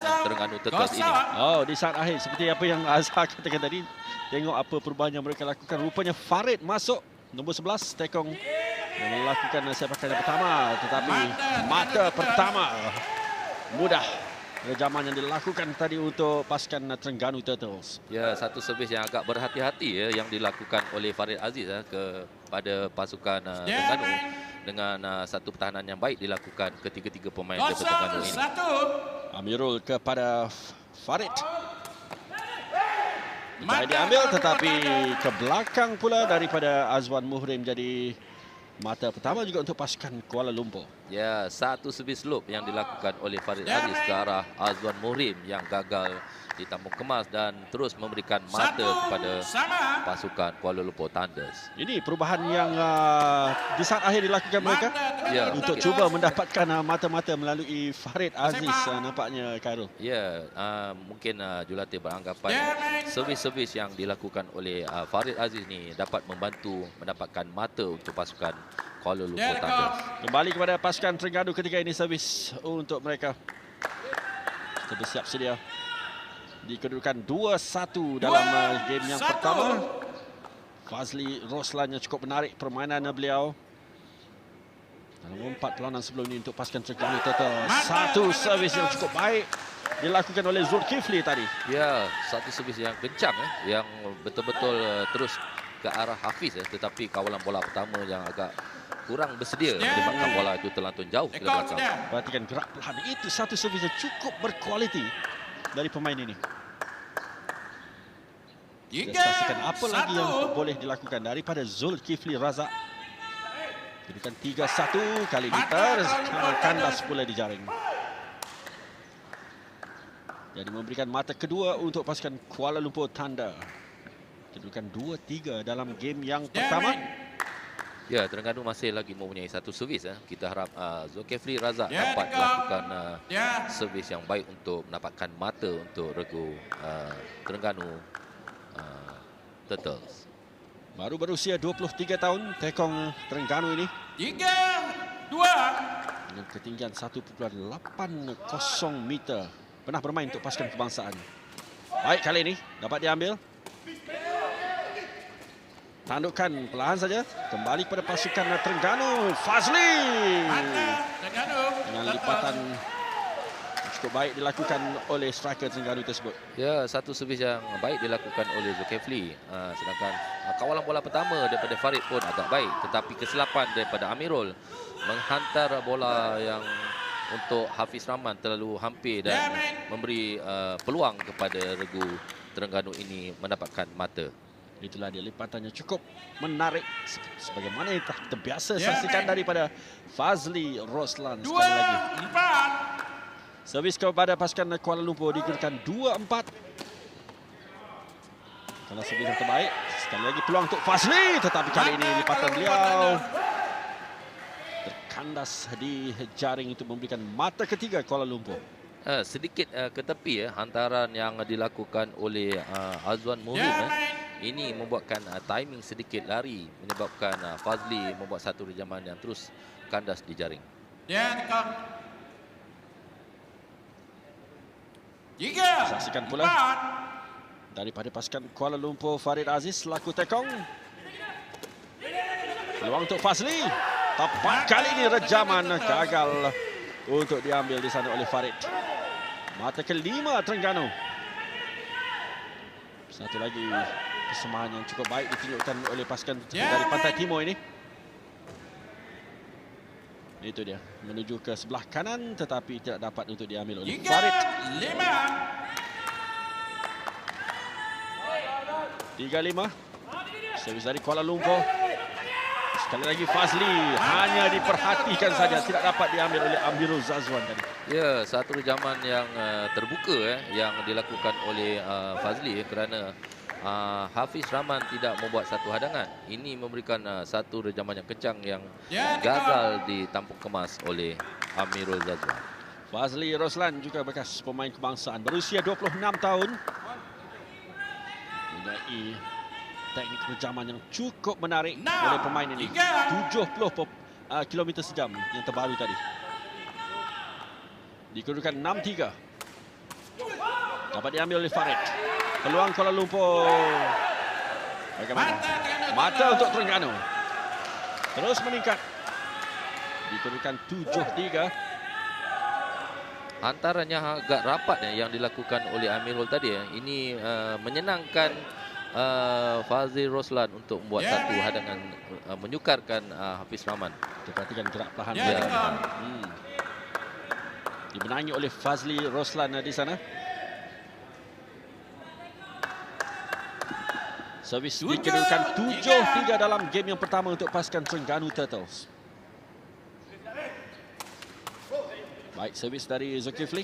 Terengganu Turtles ini. Oh, di saat akhir seperti apa yang Azhar katakan tadi. Tengok apa perubahan yang mereka lakukan. Rupanya Farid masuk nombor 11 Tekong yang melakukan sepakan yang pertama, tetapi mata pertama mudah rejaman yang dilakukan tadi untuk pasukan Terengganu Turtles. Ya, satu servis yang agak berhati-hati ya yang dilakukan oleh Farid Aziz kepada pasukan Terengganu dengan satu pertahanan yang baik dilakukan ketiga-tiga pemain daripada Terengganu ini. Amirul kepada Farid. Jaya diambil tetapi ke belakang pula daripada Azwan Muhrim, jadi mata pertama juga untuk pasukan Kuala Lumpur. Ya, satu servis lob yang dilakukan oleh Farid Aziz ke arah Azwan Muhrim yang gagal ditampung kemas dan terus memberikan mata kepada pasukan Kuala Lumpur Thunders. Ini perubahan yang di saat akhir dilakukan mereka Ya, untuk cuba mendapatkan mata-mata melalui Farid Aziz nampaknya, Khairul. Ya, mungkin jurulatih beranggapan servis-servis yang dilakukan oleh Farid Aziz ni dapat membantu mendapatkan mata untuk pasukan Kuala Lumpur Thunders. Kembali kepada pasukan Terengganu ketika ini servis untuk mereka. Kita bersiap sedia. Di kedudukan 2-1 dalam game yang pertama. Fazli Roslan yang cukup menarik permainan beliau. Dalam 4 perlawanan sebelum ini untuk pasukan Terengganu Turtles. Satu servis yang cukup baik dilakukan oleh Zulkifli tadi. Ya, satu servis yang kencang yang betul-betul terus ke arah Hafiz tetapi kawalan bola pertama yang agak kurang bersedia menyebabkan bola itu terlantun jauh ke belakang. Perhatikan gerak perlahan. Itu satu servis yang cukup berkualiti dari pemain ini. Kita saksikan apa lagi yang boleh dilakukan daripada Zulkifli Razak. Kedudukan 3-1, kali ini kandas pula di jaring. Jadi memberikan mata kedua untuk pasukan Kuala Lumpur Thunder. Kedudukan 2-3 dalam game yang pertama. Ya, Terengganu masih lagi mempunyai satu servis. Kita harap Zulkifli Razak dapat melakukan servis yang baik untuk mendapatkan mata untuk regu Terengganu Turtles. Baru berusia 23 tahun Tekong Terengganu ini. 3-2. Dengan ketinggian 1.80 meter. Pernah bermain untuk pasukan kebangsaan. Baik, kali ini dapat diambil. Tandukkan perlahan saja. Kembali kepada pasukan Terengganu. Fazli. Dengan lipatan cukup baik dilakukan oleh striker Terengganu tersebut. Ya, satu servis yang baik dilakukan oleh Zulkifli. Sedangkan kawalan bola pertama daripada Farid pun agak baik. Tetapi kesilapan daripada Amirul menghantar bola yang untuk Hafiz Rahman terlalu hampir dan memberi peluang kepada regu Terengganu ini mendapatkan mata. Itulah dia lipatannya cukup menarik sebagaimana yang terbiasa saksikan daripada Fazli Roslan. Sekali lagi servis kepada pasukan Kuala Lumpur dikedudukan 2-4. Kalau servis yang terbaik, sekali lagi peluang untuk Fazli, tetapi kali ini lipatan beliau terkandas di jaring untuk memberikan mata ketiga Kuala Lumpur. Sedikit ke tepi hantaran yang dilakukan oleh Azwan Muhrim. Ini membuatkan timing sedikit lari, menyebabkan Fazli membuat satu rejaman yang terus kandas di jaring. Saksikan pula daripada pasukan Kuala Lumpur Farid Aziz selaku Tekong. Peluang untuk Fazli. Tepat kali ini rejaman gagal untuk diambil di sana oleh Farid. Mata kelima Terengganu. Satu lagi persembahan yang cukup baik ditunjukkan oleh pasukan dari Pantai Timur ini. Itu dia, menuju ke sebelah kanan tetapi tidak dapat untuk diambil oleh Farid. 3-5. Servis dari Kuala Lumpur. Sekali lagi Fazli hanya diperhatikan saja, tidak dapat diambil oleh Amirul Zazwan tadi. Ya, satu rejaman yang terbuka yang dilakukan oleh Fazli kerana Hafiz Rahman tidak membuat satu hadangan. Ini memberikan satu rejaman yang kencang yang gagal ditampung kemas oleh Amirul Zazwan. Fazli Roslan juga bekas pemain kebangsaan, berusia 26 tahun. Mempunyai teknik rejaman yang cukup menarik oleh pemain ini. 70 km sejam yang terbaru tadi. Di kedudukan 6-3. Dapat diambil oleh Farid. Peluang Kuala Lumpur. Bagaimana? Mata untuk Terengganu. Terus meningkat. Dikedudukan 7-3. Hantarannya agak rapat yang dilakukan oleh Amirul tadi. Ini menyenangkan Fazli Roslan untuk membuat satu hadangan menyukarkan Hafiz Rahman. Kita perhatikan gerak perlahan. Ya. Dimenangi oleh Fazli Roslan di sana. Servis dikedudukan 7-3 dalam game yang pertama untuk pasukan Terengganu Turtles. Baik, servis dari Zulkifli.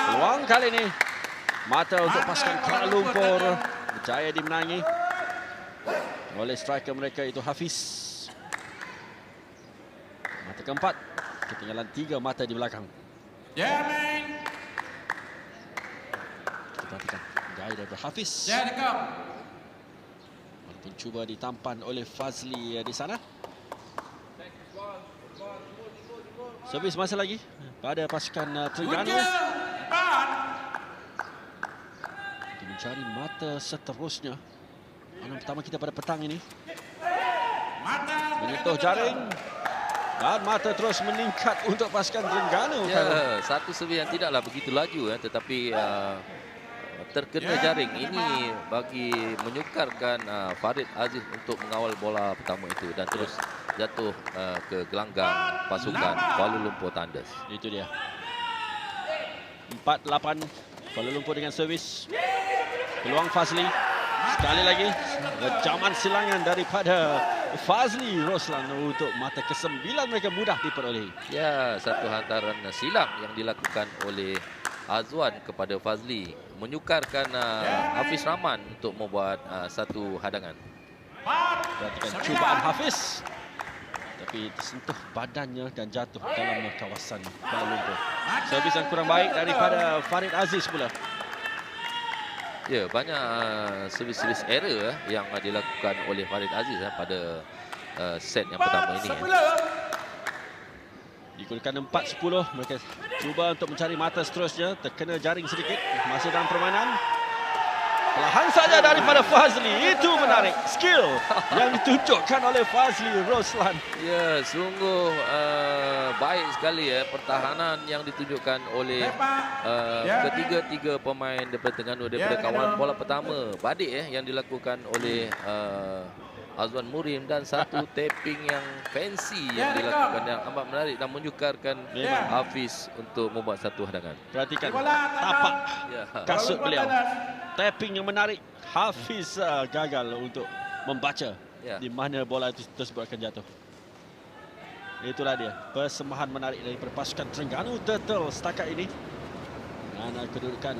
Peluang kali ini. Mata untuk pasukan Kuala Lumpur. Berjaya dimenangi oleh striker mereka itu Hafiz. Mata keempat. Ketinggalan 3 mata di belakang. Jermaine. Kita perhatikan gaya daripada Hafiz. Jadikom. Walaupun cuba ditampan oleh Fazli di sana. Servis masih lagi pada pasukan Terengganu. Untuk mencari mata seterusnya. Malam pertama kita pada petang ini. Menyentuh jaring. Dan mata terus meningkat untuk pasukan Terengganu. Ya, satu servis yang tidaklah begitu laju tetapi terkena jaring. Ini bagi menyukarkan Farid Aziz untuk mengawal bola pertama itu dan terus jatuh ke gelanggang pasukan Kuala Lumpur Thunders. Itu dia. 4-8 Kuala Lumpur dengan servis. Peluang Fazli. Sekali lagi jaman silangan daripada Fazli Roslan untuk mata ke-9 mereka mudah diperolehi. Ya, satu hantaran silang yang dilakukan oleh Azwan kepada Fazli menyukarkan Hafiz Rahman untuk membuat satu hadangan. Perhatikan cubaan Hafiz. Tapi tersentuh badannya dan jatuh dalam kawasan Kuala Lumpur. Servis yang kurang baik daripada Farid Aziz pula. Ya, banyak servis-servis error yang dilakukan oleh Farid Aziz pada set yang pertama ini. Dikedudukan 4-10. Mereka cuba untuk mencari mata seterusnya. Terkena jaring sedikit. Masih dalam permainan. Perlahan saja daripada Fazli. Itu menarik. Skill yang ditunjukkan oleh Fazli Roslan. Ya, sungguh baik sekali pertahanan yang ditunjukkan oleh ketiga-tiga pemain daripada Terengganu daripada kawalan bola pertama. Badik yang dilakukan oleh Azwan Murim dan satu tapping yang fancy yang dilakukan yang amat menarik dan menyukarkan Hafiz untuk membuat satu hadangan. Perhatikan tapak Ya. kasut beliau. Tapping yang menarik. Hafiz gagal untuk membaca di mana bola itu tersebut akan jatuh. Itulah dia persembahan menarik daripada pasukan Terengganu Turtles setakat ini. Dan kedudukan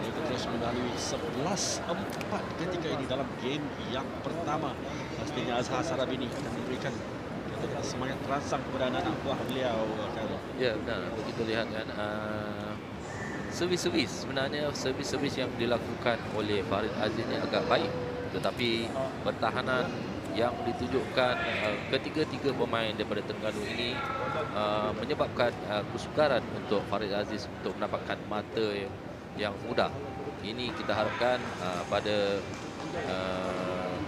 mereka terus melalui 11-4 ketika ini dalam game yang pertama. Pastinya Azhar Sarabini akan memberikan semangat terangsang kepada anak buah beliau. Ya, benar. Kita lihat kan servis-servis sebenarnya servis-servis yang dilakukan oleh Farid Aziz ini agak baik, tetapi pertahanan yang ditunjukkan ketiga-tiga pemain daripada Terengganu ini menyebabkan kesukaran untuk Farid Aziz untuk mendapatkan mata yang mudah. Ini kita harapkan pada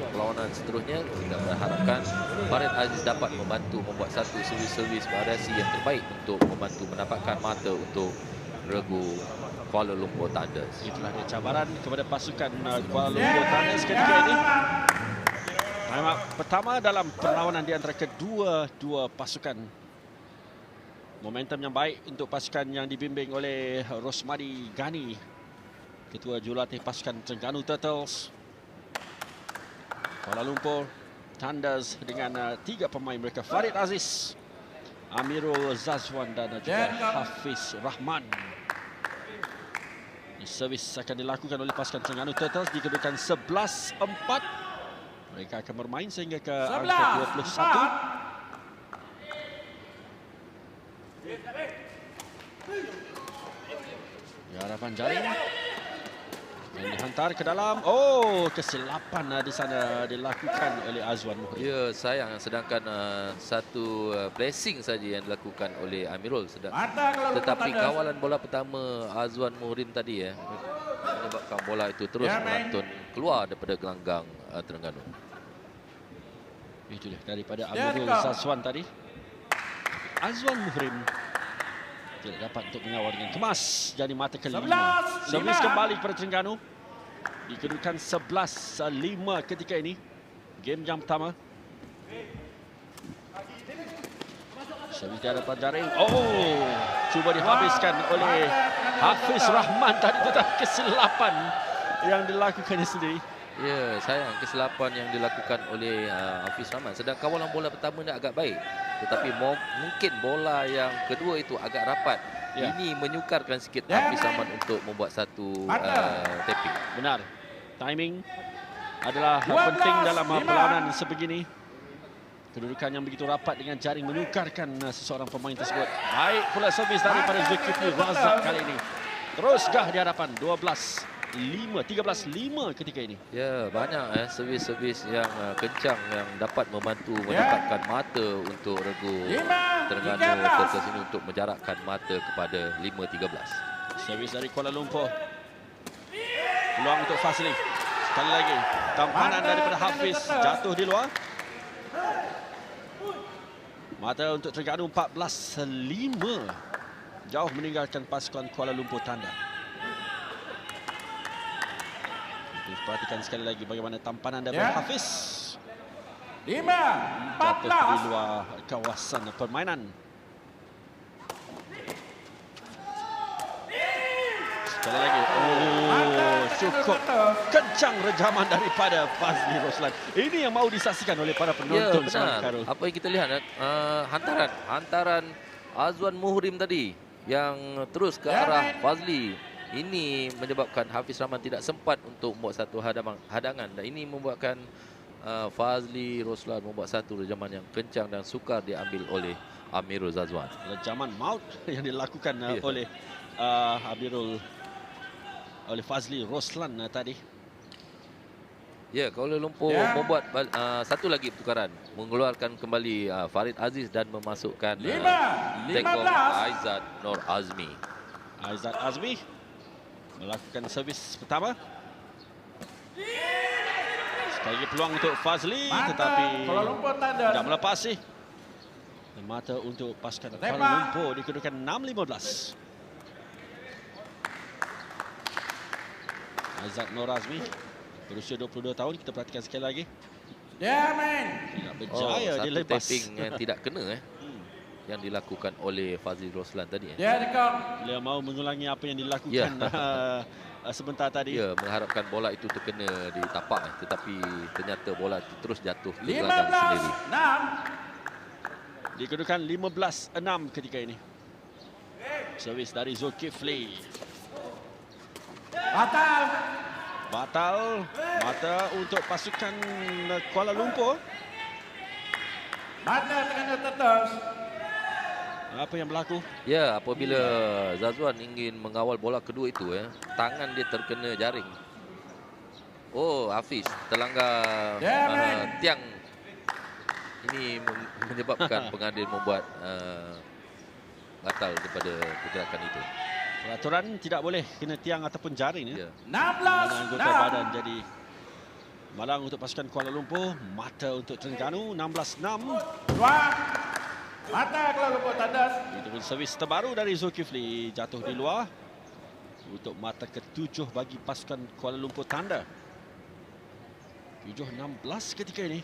perlawanan seterusnya kita berharapkan Farid Aziz dapat membantu membuat satu servis-servis variasi yang terbaik untuk membantu mendapatkan mata untuk regu Kuala Lumpur Thunders. Itulah dia cabaran kepada pasukan Kuala Lumpur Thunders ketika ini. Pertama dalam perlawanan di antara kedua-dua pasukan. Momentum yang baik untuk pasukan yang dibimbing oleh Rosmadi Ghani, Ketua Jurulatih pasukan Terengganu Turtles. Kuala Lumpur Thunders dengan 3 pemain mereka, Farid Aziz, Amirul Zazwan dan juga Hafiz Rahman. Servis akan dilakukan oleh pasukan Terengganu Turtles di kedudukan 11-4. Mereka akan bermain sehingga ke angka 21. Di hadapan jaring. Yang dihantar ke dalam. Oh, kesilapan di sana dilakukan oleh Azwan Muhrim. Ya, sayang. Sedangkan satu pressing saja yang dilakukan oleh Amirul. Mata Kuala Lumpur Tetapi Thunders. kawalan bola pertama Azwan Muhrim tadi menyebabkan bola itu terus Ya, main. melantun keluar daripada gelanggang Terengganu. Itu dia daripada Ya, Amirul dekat. Zazwan tadi. Azwan Muhrim tidak dapat untuk mengawal dengan kemas. Jadi mata kelima. 11-5. Servis kembali kepada Terengganu. Dikedudukan 11-5 ketika ini. Game yang pertama. Servis di hadapan jaring. Oh, cuba dihabiskan oleh Hafiz Rahman tadi, tetapi kesilapan yang dilakukannya sendiri. Ya, sayang kesilapan yang dilakukan oleh Hafiz Rahman. Sedang kawalan bola pertama dia agak baik. Tetapi mungkin bola yang kedua itu agak rapat. Ya. Ini menyukarkan sikit Ya, Hafiz main. Rahman untuk membuat satu Mata. tapping. Benar. Timing adalah 12-5. penting dalam perlawanan sebegini. Kedudukan yang begitu rapat dengan jaring menyukarkan seseorang pemain tersebut. Baik pula servis daripada Zulkifli Razak kali ini. Teruskah di hadapan 13-5 ketika ini. Ya, banyak servis-servis yang kencang yang dapat membantu mendekatkan mata untuk regu 5-13. Terengganu ke sini untuk menjarakkan mata kepada 5-13. Servis dari Kuala Lumpur. Peluang untuk Fazli. Sekali lagi. Tampanan daripada Hafiz jatuh di luar. Mata untuk Terengganu 14-5. Jauh meninggalkan pasukan Kuala Lumpur Tanda. Perhatikan sekali lagi bagaimana tampanan daripada Hafiz. 5-14. Jatuh di luar kawasan permainan. Sekali lagi. Oh, cukup kencang rejaman daripada Fazli Roslan. Ini yang mahu disaksikan oleh para Ya, penonton. benar. Karul. Apa yang kita lihat, hantaran Azwan Muhrim tadi yang terus ke Ya, arah main. Fazli. Ini menyebabkan Hafiz Rahman tidak sempat untuk membuat satu hadangan. Dan ini membuatkan Fazli Roslan membuat satu rejaman yang kencang dan sukar diambil oleh Amirul Zazwan. Rejaman maut yang dilakukan Ya. oleh oleh Fazli Roslan tadi. Ya, Kuala Lumpur membuat satu lagi pertukaran. Mengeluarkan kembali Farid Aziz dan memasukkan Tekong 5-15. Aizat Nur Azmi. Aizat Azmi melakukan servis pertama. Sekali lagi peluang untuk Fazli, tetapi Kuala Lumpur Thunders. tidak melepasi. Mata untuk pasukan Kuala Tembak. Lumpur dikedudukan 6-15. Aizat Nur Azmi berusia 22 tahun. Kita perhatikan sekali lagi. Ya, main. Tidak berjaya dia Satu lepas. tapping yang tidak kena yang dilakukan oleh Fazli Roslan tadi. Ya, dekat. Beliau mahu mengulangi apa yang dilakukan Ya. sebentar tadi. Ya, mengharapkan bola itu terkena di tapak tetapi ternyata bola itu terus jatuh ke gelanggang sendiri. 15-6. Dikedudukan 15-6 ketika ini. Servis dari Zulkifli. Batal. Batal. Mata untuk pasukan Kuala Lumpur. Mata Terengganu Thunders. Apa yang berlaku? Ya, apabila Zazwan ingin mengawal bola kedua itu tangan dia terkena jaring. Oh, Hafiz terlanggar Ya, main. tiang. Ini menyebabkan pengadil membuat batal daripada pergerakan itu. Peraturan tidak boleh kena tiang ataupun jaring. Ya. Mana anggota 16-6. badan jadi malang untuk pasukan Kuala Lumpur. Mata untuk Terengganu 16-6. 2. Mata Kuala Lumpur Thunders. Itu pun servis terbaru dari Zulkifli jatuh di luar. Untuk mata ke-7 bagi pasukan Kuala Lumpur Tanda. 7-16 ketika ini.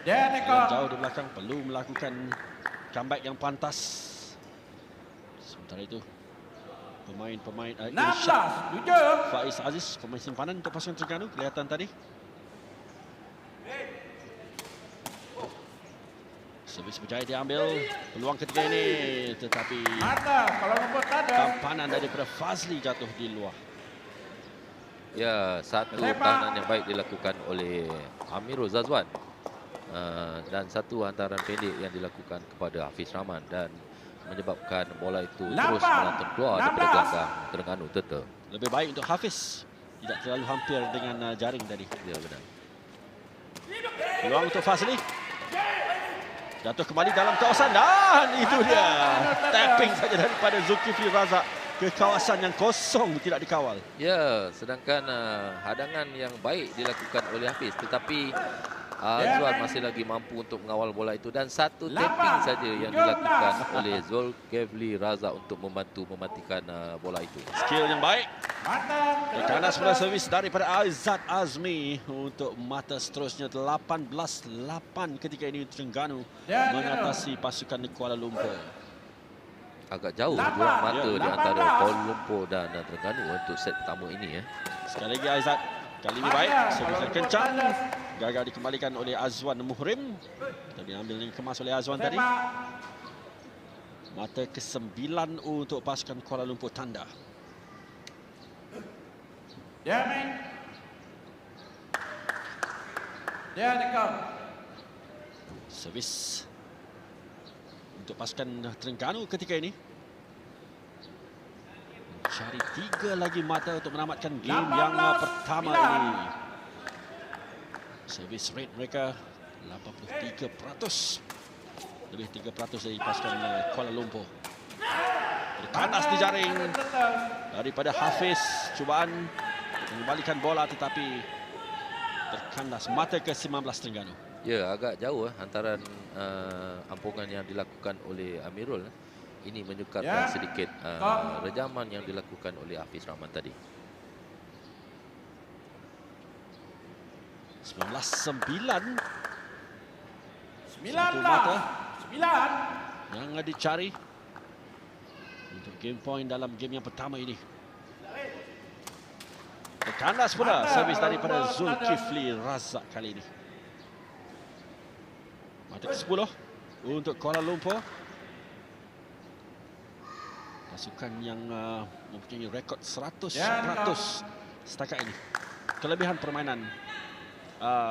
Ya, dekat. Jauh di belakang perlu melakukan comeback yang pantas. Sementara itu pemain-pemain Irsyad 16-7. Faiz Aziz, pemain simpanan untuk pasukan Terengganu, kelihatan tadi. Servis berjaya diambil. Peluang ketiga ini tetapi Mata Kuala Lumpur Thunders. tampanan daripada Fazli jatuh di luar. Ya, satu Sepak. tahanan yang baik dilakukan oleh Amirul Zazwan. Dan satu hantaran pendek yang dilakukan kepada Hafiz Rahman. Dan menyebabkan bola itu Lapan, terus melantun keluar daripada 16. gelanggang Terengganu Turtle. Lebih baik untuk Hafiz. Tidak terlalu hampir dengan jaring tadi. Ya, benar. Peluang untuk Fazli. Jatuh kembali dalam kawasan dan itu dia. Tapping saja daripada Zulkifli Razak ke kawasan yang kosong, tidak dikawal. Ya, sedangkan hadangan yang baik dilakukan oleh Hafiz, tetapi Azwan masih lagi mampu untuk mengawal bola itu dan satu tapping saja yang dilakukan oleh Zulkifli Razak untuk membantu mematikan bola itu. Skill yang baik. Mata Tekanan sebelah servis daripada Aizat Azmi untuk mata seterusnya 18-8 ketika ini Terengganu mengatasi pasukan Kuala Lumpur. Agak jauh Lapan. jurang mata Ya. di antara Kuala Lumpur dan Terengganu untuk set pertama ini ya. Sekali lagi Aizat. Kali ini baik. Servis yang kencang. Gagal dikembalikan oleh Azwan Muhrim. Tadi ambil yang kemas oleh Azwan tadi. Mata ke-9 untuk pasukan Kuala Lumpur tanda. Dia main. Dia dekam. Servis untuk pasukan Terengganu ketika ini. Mencari 3 lagi mata untuk menamatkan game yang 18-9. pertama ini. Servis rate mereka 83%. Lebih 3% dari pasukan Kuala Lumpur. Terkandas di jaring daripada Hafiz. Cubaan mengembalikan bola tetapi terkandas. Mata ke-19 Terengganu. Ya, agak jauh antara ampungan yang dilakukan oleh Amirul. Ini menyukarkan Ya. sedikit rejaman yang dilakukan oleh Hafiz Rahman tadi. 19-9. 19. Satu mata 9. yang dicari untuk game point dalam game yang pertama ini. Terkandas pula servis daripada Zulkifli Razak kali ini. Mata ke-10 untuk Kuala Lumpur. Pasukan yang mempunyai rekod 100% setakat ini. Kelebihan permainan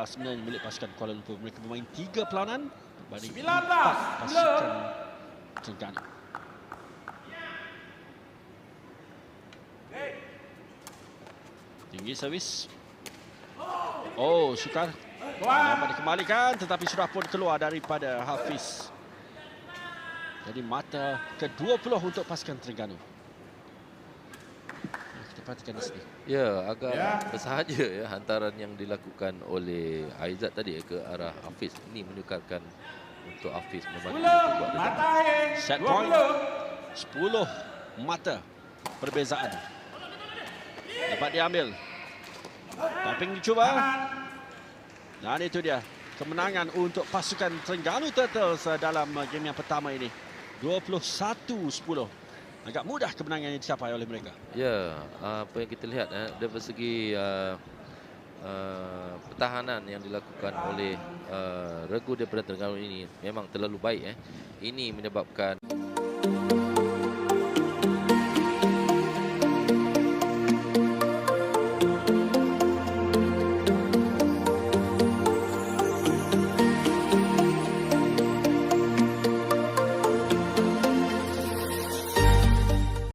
sebenarnya milik pasukan Kuala Lumpur. Mereka bermain 3 perlawanan berbanding 4 pasukan Terengganu. Tinggi servis. Oh, sukar. Dapat dikembalikan tetapi sudah pun keluar daripada Hafiz. Jadi mata ke-20 untuk pasukan Terengganu. Kita perhatikan di sini. Ya, agak Ya. bersahaja ya hantaran yang dilakukan oleh Aizat tadi ke arah Hafiz. Ini menyukarkan untuk Hafiz membantu 10. untuk buat Mata rejaman. akhir. Set 20. point. 10 mata perbezaan. Dapat diambil. Tapping dicuba. Dan itu dia kemenangan untuk pasukan Terengganu Turtles dalam game yang pertama ini. 21-10. Agak mudah kemenangan yang dicapai oleh mereka. Ya, apa yang kita lihat dari segi pertahanan yang dilakukan oleh regu daripada Terengganu ini memang terlalu baik. Ini menyebabkan